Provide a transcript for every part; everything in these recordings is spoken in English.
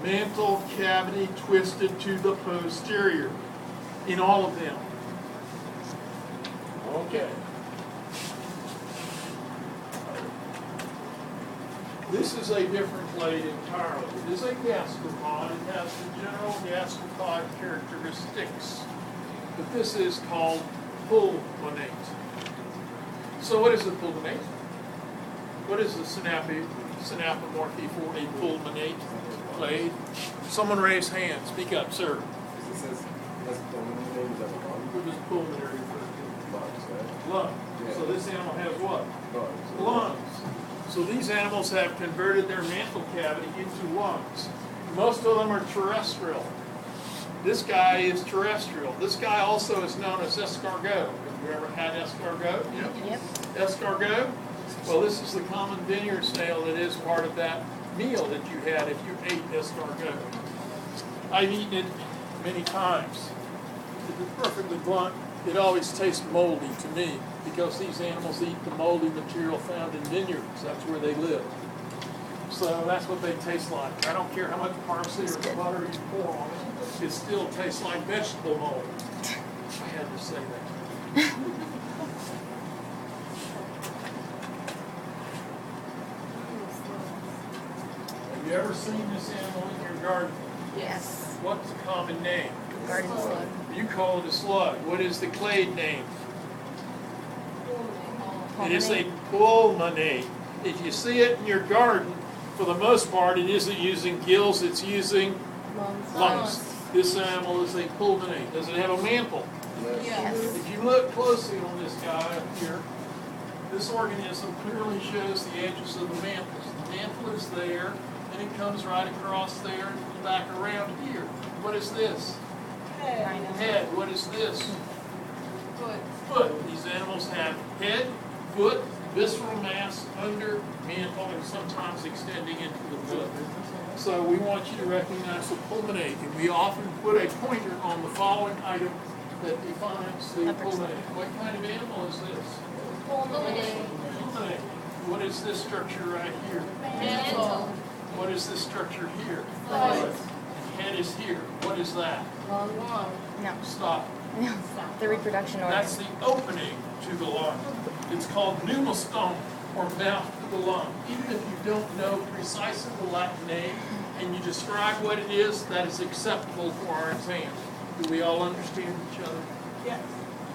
Mantle cavity twisted to the posterior in all of them. Okay. This is a different clade entirely. It is a gastropod. It has the general gastropod characteristics. But this is called pulmonate. So what is a pulmonate? What is the synapomorphy for a pulmonate clade? Someone raise hand. Speak up, sir. It says has pulmonary, is that a lung? What does pulmonary refer to? Lungs, right? Lung. Yeah. So this animal has what? Lungs. Lungs. So these animals have converted their mantle cavity into lungs. Most of them are terrestrial. This guy is terrestrial. This guy also is known as escargot. Have you ever had escargot? Yep. Escargot? Well, this is the common vineyard snail that is part of that meal that you had if you ate escargot. I've eaten it many times. To be perfectly blunt, it always tastes moldy to me because these animals eat the moldy material found in vineyards. That's where they live. So that's what they taste like. I don't care how much parsley or butter you pour on it, it still tastes like vegetable mold. I had to say that. Have you ever seen this animal in your garden? Yes. What's the common name? Garden slug. You call it a slug. What is the clade name? It is a pulmonate. If you see it in your garden, for the most part, it isn't using gills, it's using lungs. This animal is a pulmonate. Does it have a mantle? Yes. If you look closely on this guy up here, this organism clearly shows the edges of the mantle. The mantle is there, and it comes right across there and back around here. What is this? Head. What is this? Foot. These animals have head, foot, visceral mass under mantle, and sometimes extending into the foot. So we want you to recognize the pulmonate, and we often put a pointer on the following item that defines the pulmonate. What kind of animal is this? Pulmonate. What is this structure right here? Mantle. What is this structure here? Foot. Head is here. What is that? No. Stop. No. The reproduction organ. That's the opening to the lung. It's called pneumostome, or mouth to the lung. Even if you don't know precisely the Latin name and you describe what it is, that is acceptable for our exam. Do we all understand each other? Yes.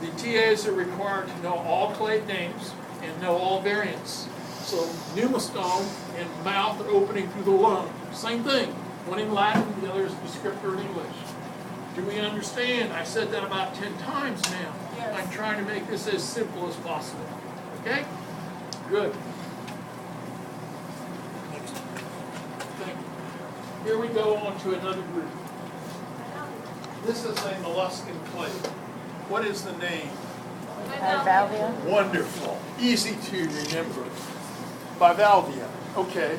The TAs are required to know all clade names and know all variants. So pneumostome and mouth opening through the lung, same thing. One in Latin, the other is descriptor in English. Do we understand? I said that about 10 times now. Yes. I'm trying to make this as simple as possible. Okay? Good. Next. Thank you. Here we go on to another group. This is a molluscan clade. What is the name? Bivalvia. Wonderful. Easy to remember. Bivalvia. Okay.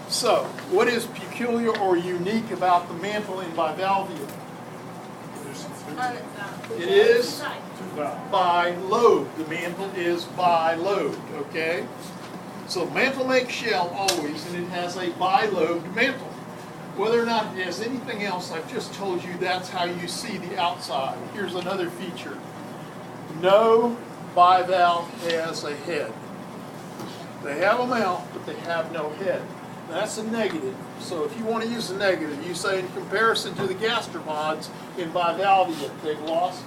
So, what is peculiar or unique about the mantle in Bivalvia? It is bilobed. The mantle is bilobed, okay? So mantle makes shell always, and it has a bilobed mantle. Whether or not it has anything else, I've just told you that's how you see the outside. Here's another feature. No bivalve has a head. They have a mouth, but they have no head. That's a negative. So if you want to use a negative, you say in comparison to the gastropods in Bivalvia, they've lost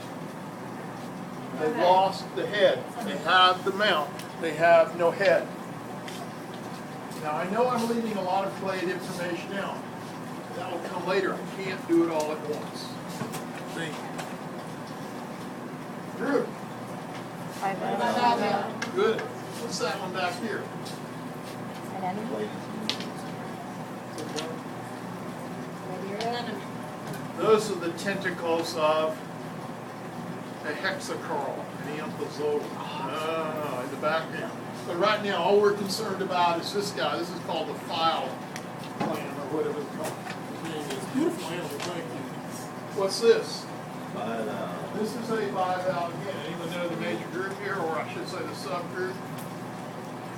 the head. They have the mouth. They have no head. Now I know I'm leaving a lot of clade information out. That will come later. I can't do it all at once. Thank you. Drew. Bivalvia. Good. What's that one back here? Anemone. Those are the tentacles of a hexacoral, an amphizoa. In the back there. But right now, all we're concerned about is this guy. This is called the file plan, or whatever it's called. His name is. Beautiful animal, thank you. What's this? This is a bivalve again. Anyone know the major group here, or I should say the subgroup?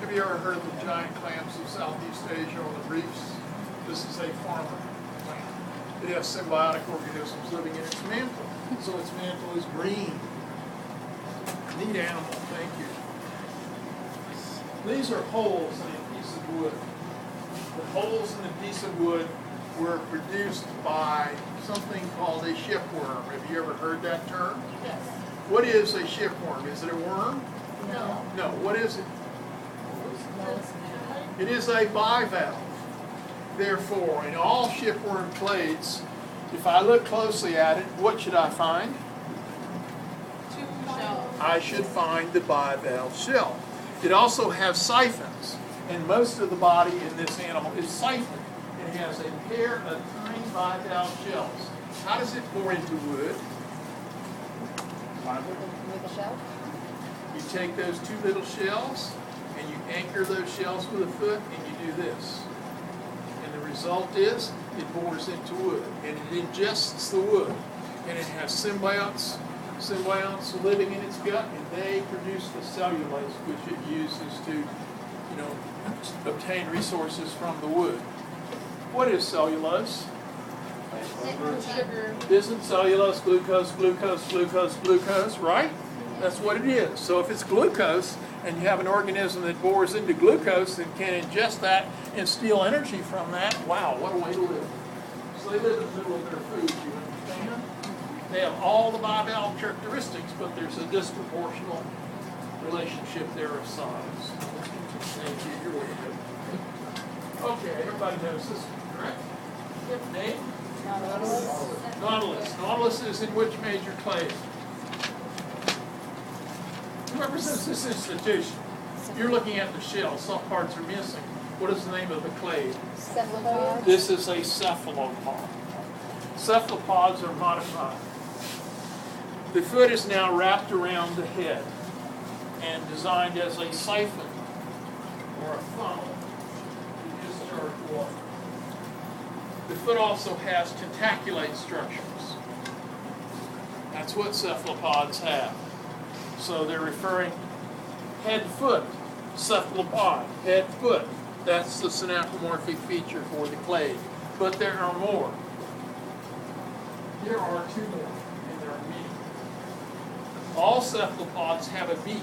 Have you ever heard of the giant clams of Southeast Asia on the reefs? This is a farmer clam. It has symbiotic organisms living in its mantle. So its mantle is green. Neat animal, thank you. These are holes in a piece of wood. The holes in the piece of wood were produced by something called a shipworm. Have you ever heard that term? Yes. What is a shipworm? Is it a worm? No. No, what is it? It is a bivalve. Therefore, in all shipworm clades, if I look closely at it, what should I find? Two shells. I should find the bivalve shell. It also has siphons, and most of the body in this animal is siphoned. It has a pair of tiny bivalve shells. How does it pour into wood? With the shell? You take those two little shells, and you anchor those shells with a foot, and you do this. And the result is, it bores into wood, and it ingests the wood. And it has symbionts living in its gut, and they produce the cellulose, which it uses to, obtain resources from the wood. What is cellulose? Sugar. Isn't cellulose glucose, glucose, glucose, glucose, right? That's what it is. So if it's glucose, and you have an organism that bores into glucose and can ingest that and steal energy from that, wow, what a way to live. So they live in the middle of their food, you understand? They have all the bivalve characteristics, but there's a disproportional relationship there of size. Thank you, you're welcome. Okay, everybody knows this one, correct? Name? Nautilus. Nautilus is in which major clade? Who represents this institution? You're looking at the shell. Some parts are missing. What is the name of the clade? Cephalopod. This is a cephalopod. Cephalopods are modified. The foot is now wrapped around the head and designed as a siphon or a funnel to discharge water. The foot also has tentaculate structures. That's what cephalopods have. So they're referring head-foot, cephalopod, head-foot. That's the synapomorphic feature for the clade. But there are more. There are two more, and there are many. All cephalopods have a beak,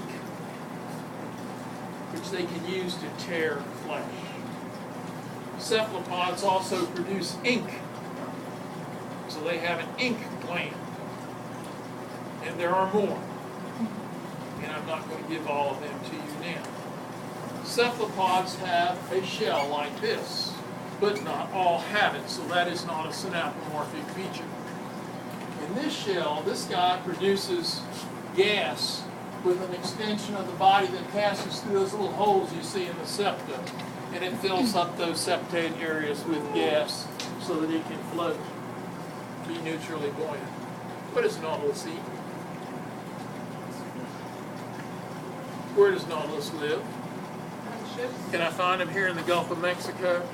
which they can use to tear flesh. Cephalopods also produce ink, so they have an ink gland. And there are more. And I'm not going to give all of them to you now. Cephalopods have a shell like this, but not all have it, so that is not a synapomorphic feature. In this shell, this guy produces gas with an extension of the body that passes through those little holes you see in the septa, and it fills up those septate areas with gas so that it can float, be neutrally buoyant. What does Nautilus eat? Where does Nautilus live? On ships. Can I find him here in the Gulf of Mexico?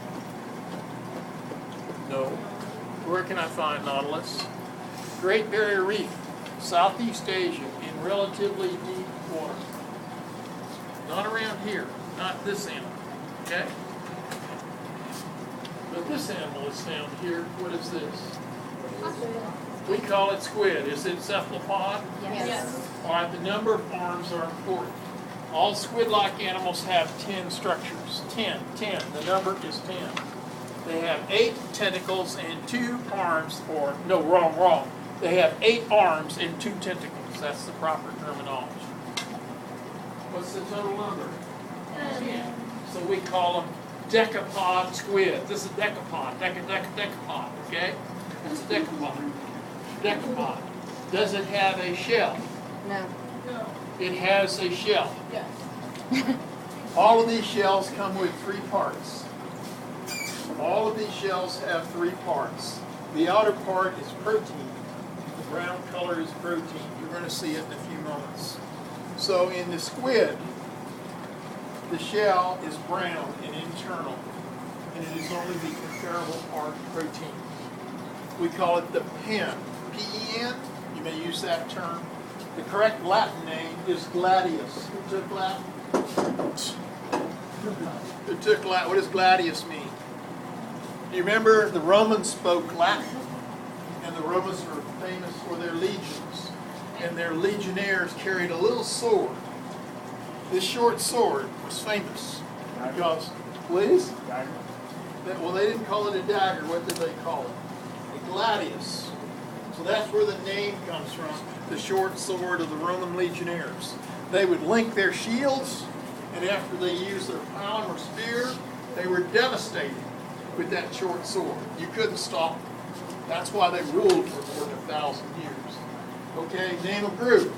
No. Where can I find Nautilus? Great Barrier Reef, Southeast Asia, in relatively deep water. Not around here, not this animal, okay? But this animal is found here. What is this? We call it squid. Is it cephalopod? Yes. All right, the number of arms are important. All squid-like animals have 10 structures. 10. The number is 10. They have 8 tentacles and 2 arms, or, no, wrong. They have 8 arms and 2 tentacles. That's the proper terminology. What's the total number? 10. So we call them decapod squid. This is decapod, decapod, okay? It's a decapod. Decapod. Does it have a shell? No. No. It has a shell. Yes. All of these shells come with 3 parts. All of these shells have 3 parts. The outer part is protein. The brown color is protein. You're going to see it in a few moments. So in the squid, the shell is brown and internal, and it is only the comparable part protein. We call it the pen, P-E-N. You may use that term. The correct Latin name is gladius. Who took Latin? Who took Latin? What does gladius mean? Do you remember the Romans spoke Latin? And the Romans were famous for their legions. And their legionnaires carried a little sword. This short sword was famous because, please? Well, they didn't call it a dagger. What did they call it? A gladius. So that's where the name comes from, the short sword of the Roman legionnaires. They would link their shields, and after they used their palm or spear, they were devastated with that short sword. You couldn't stop them. That's why they ruled for more than 1,000 years. Okay, name of group.